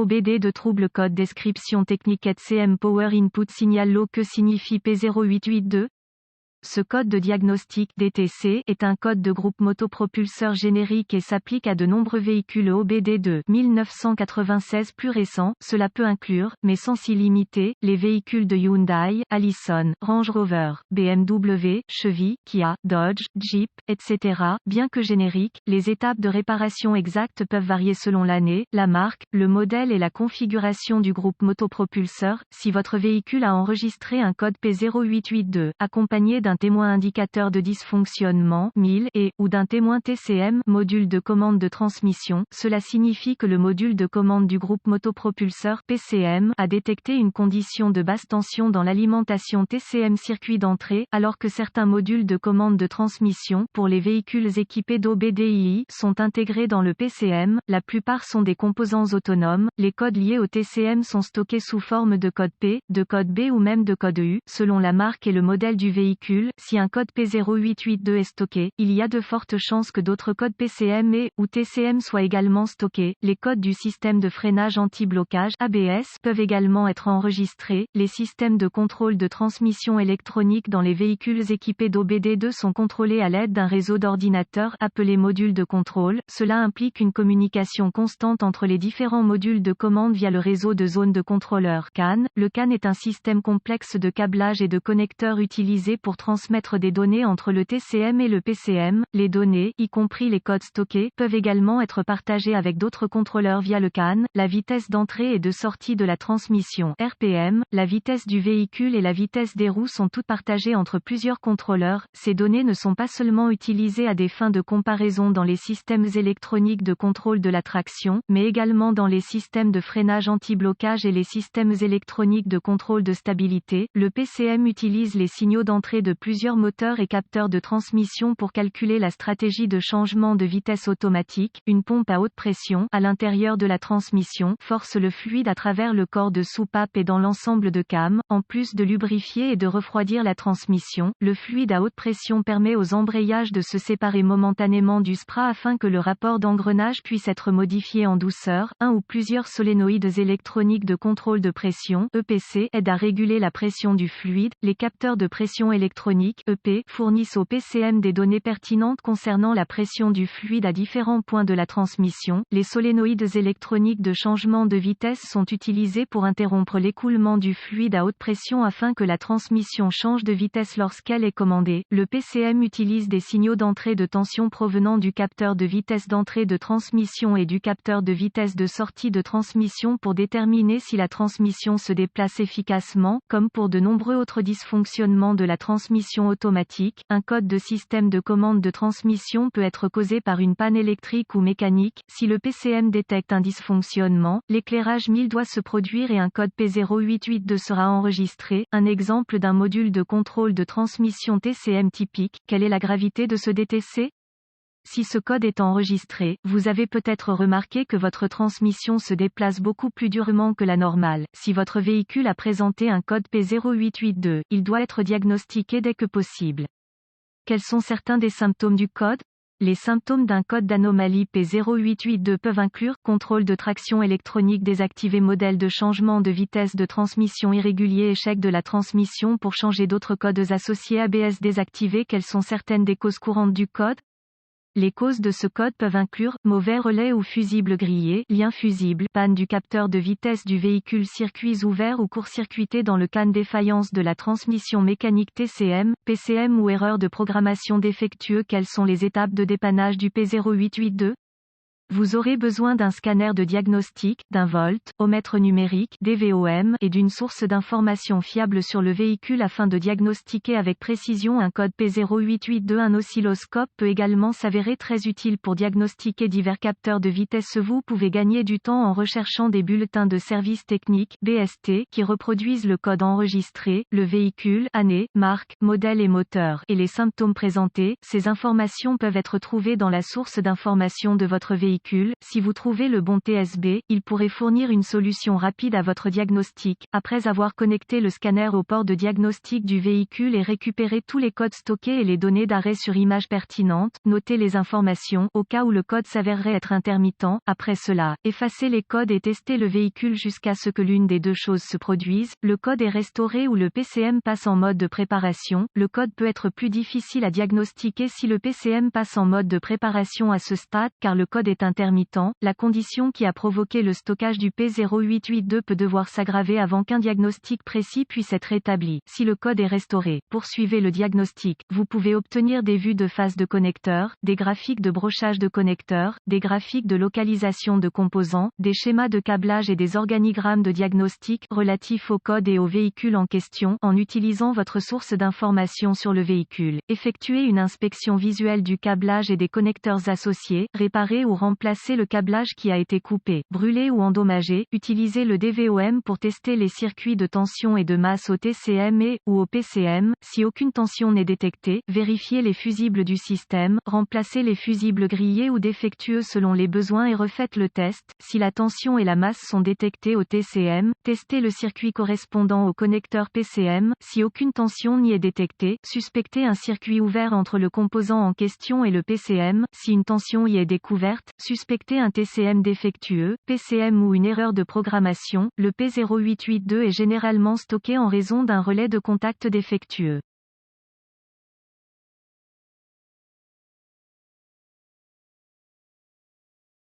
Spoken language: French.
OBD de trouble code description technique ETCM Power Input Signal Low. Que signifie P0882? Ce code de diagnostic DTC est un code de groupe motopropulseur générique et s'applique à de nombreux véhicules OBD de 1996 plus récents. Cela peut inclure, mais sans s'y limiter, les véhicules de Hyundai, Allison, Range Rover, BMW, Chevy, Kia, Dodge, Jeep, etc. Bien que génériques, les étapes de réparation exactes peuvent varier selon l'année, la marque, le modèle et la configuration du groupe motopropulseur. Si votre véhicule a enregistré un code P0882 accompagné d'un témoin indicateur de dysfonctionnement MIL et ou d'un témoin TCM module de commande de transmission, cela signifie que le module de commande du groupe motopropulseur PCM a détecté une condition de basse tension dans l'alimentation TCM circuit d'entrée, alors que certains modules de commande de transmission pour les véhicules équipés d'OBDII sont intégrés dans le PCM. La plupart sont des composants autonomes. Les codes liés au TCM sont stockés sous forme de code P, de code B ou même de code U, selon la marque et le modèle du véhicule. Si un code P0882 est stocké, il y a de fortes chances que d'autres codes PCM et ou TCM soient également stockés. Les codes du système de freinage anti-blocage ABS peuvent également être enregistrés. Les systèmes de contrôle de transmission électronique dans les véhicules équipés d'OBD2 sont contrôlés à l'aide d'un réseau d'ordinateurs appelé module de contrôle. Cela implique une communication constante entre les différents modules de commande via le réseau de zones de contrôleurs CAN. Le CAN est un système complexe de câblage et de connecteurs utilisé pour transmettre des données entre le TCM et le PCM. Les données, y compris les codes stockés, peuvent également être partagées avec d'autres contrôleurs via le CAN. La vitesse d'entrée et de sortie de la transmission RPM, la vitesse du véhicule et la vitesse des roues sont toutes partagées entre plusieurs contrôleurs. Ces données ne sont pas seulement utilisées à des fins de comparaison dans les systèmes électroniques de contrôle de la traction, mais également dans les systèmes de freinage anti-blocage et les systèmes électroniques de contrôle de stabilité. Le PCM utilise les signaux d'entrée de plusieurs moteurs et capteurs de transmission pour calculer la stratégie de changement de vitesse automatique. Une pompe à haute pression, à l'intérieur de la transmission, force le fluide à travers le corps de soupape et dans l'ensemble de cam. En plus de lubrifier et de refroidir la transmission, le fluide à haute pression permet aux embrayages de se séparer momentanément du spra afin que le rapport d'engrenage puisse être modifié en douceur. Un ou plusieurs solénoïdes électroniques de contrôle de pression EPC aident à réguler la pression du fluide. Les capteurs de pression électronique EP fournissent au PCM des données pertinentes concernant la pression du fluide à différents points de la transmission. Les solénoïdes électroniques de changement de vitesse sont utilisés pour interrompre l'écoulement du fluide à haute pression afin que la transmission change de vitesse lorsqu'elle est commandée. Le PCM utilise des signaux d'entrée de tension provenant du capteur de vitesse d'entrée de transmission et du capteur de vitesse de sortie de transmission pour déterminer si la transmission se déplace efficacement. Comme pour de nombreux autres dysfonctionnements de la transmission automatique, un code de système de commande de transmission peut être causé par une panne électrique ou mécanique. Si le PCM détecte un dysfonctionnement, l'éclairage MIL doit se produire et un code P0882 sera enregistré. Un exemple d'un module de contrôle de transmission TCM typique. Quelle est la gravité de ce DTC? Si ce code est enregistré, vous avez peut-être remarqué que votre transmission se déplace beaucoup plus durement que la normale. Si votre véhicule a présenté un code P0882, il doit être diagnostiqué dès que possible. Quels sont certains des symptômes du code? Les symptômes d'un code d'anomalie P0882 peuvent inclure contrôle de traction électronique désactivé, modèle de changement de vitesse de transmission irrégulier, échec de la transmission pour changer d'autres codes associés, ABS désactivé. Quelles sont certaines des causes courantes du code? Les causes de ce code peuvent inclure mauvais relais ou fusible grillé, lien fusible, panne du capteur de vitesse du véhicule, circuits ouverts ou court-circuités dans le CAN, défaillance de la transmission mécanique TCM, PCM ou erreur de programmation défectueux. Quelles sont les étapes de dépannage du P0882? Vous aurez besoin d'un scanner de diagnostic, d'un voltomètre numérique (DVOM) et d'une source d'information fiable sur le véhicule afin de diagnostiquer avec précision un code P0882. Un oscilloscope peut également s'avérer très utile pour diagnostiquer divers capteurs de vitesse. Vous pouvez gagner du temps en recherchant des bulletins de service technique (BST) qui reproduisent le code enregistré, le véhicule, année, marque, modèle et moteur, et les symptômes présentés. Ces informations peuvent être trouvées dans la source d'information de votre véhicule. véhicule. Si vous trouvez le bon TSB, il pourrait fournir une solution rapide à votre diagnostic, après avoir connecté le scanner au port de diagnostic du véhicule et récupéré tous les codes stockés et les données d'arrêt sur image pertinentes. Notez les informations, au cas où le code s'avérerait être intermittent. Après cela, effacez les codes et testez le véhicule jusqu'à ce que l'une des deux choses se produise. Le code est restauré ou le PCM passe en mode de préparation. Le code peut être plus difficile à diagnostiquer si le PCM passe en mode de préparation à ce stade, car le code est intermittent. La condition qui a provoqué le stockage du P0882 peut devoir s'aggraver avant qu'un diagnostic précis puisse être établi. Si le code est restauré, poursuivez le diagnostic. Vous pouvez obtenir des vues de phase de connecteurs, des graphiques de brochage de connecteurs, des graphiques de localisation de composants, des schémas de câblage et des organigrammes de diagnostic relatifs au code et au véhicule en question. En utilisant votre source d'information sur le véhicule, effectuez une inspection visuelle du câblage et des connecteurs associés, réparez ou remplacez le câblage qui a été coupé, brûlé ou endommagé, utilisez le DVOM pour tester les circuits de tension et de masse au TCM ou au PCM. Si aucune tension n'est détectée, vérifiez les fusibles du système, remplacez les fusibles grillés ou défectueux selon les besoins et refaites le test. Si la tension et la masse sont détectées au TCM, testez le circuit correspondant au connecteur PCM. Si aucune tension n'y est détectée, suspectez un circuit ouvert entre le composant en question et le PCM. Si une tension y est découverte, suspectez un TCM défectueux, PCM ou une erreur de programmation. Le P0882 est généralement stocké en raison d'un relais de contact défectueux.